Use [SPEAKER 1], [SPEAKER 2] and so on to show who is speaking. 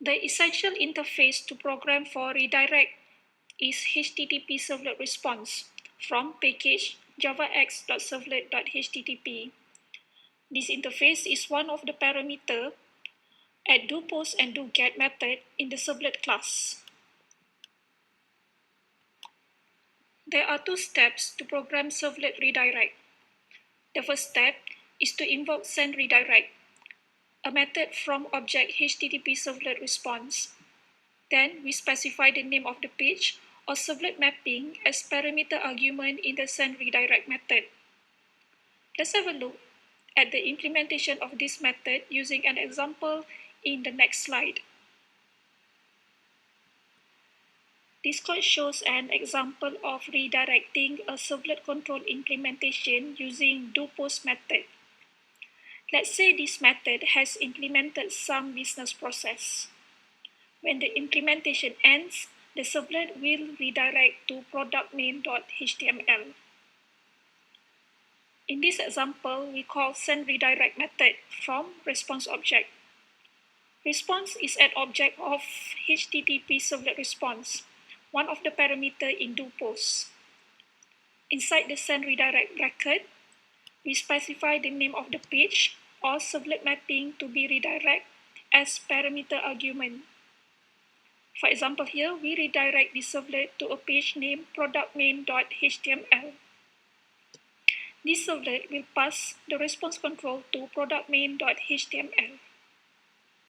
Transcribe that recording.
[SPEAKER 1] The essential interface to program for redirect is HTTP servlet response from package javax.servlet.http. This interface is one of the parameters at doPost and doGet method in the servlet class. There are two steps to program servlet redirect. The first step is to invoke sendRedirect, a method from object HTTP servlet response. Then we specify the name of the page or servlet mapping as parameter argument in the sendRedirect method. Let's have a look at the implementation of this method using an example in the next slide. This code shows an example of redirecting a servlet control implementation using doPost method. Let's say this method has implemented some business process. When the implementation ends, the servlet will redirect to product.main.html. In this example, we call sendRedirect method from response object. Response is an object of HTTP servlet response, one of the parameters in doPost. Inside the sendRedirect bracket, we specify the name of the page or servlet mapping to be redirect as parameter argument. For example here, we redirect the servlet to a page named product.main.html. This servlet will pass the response control to product.main.html.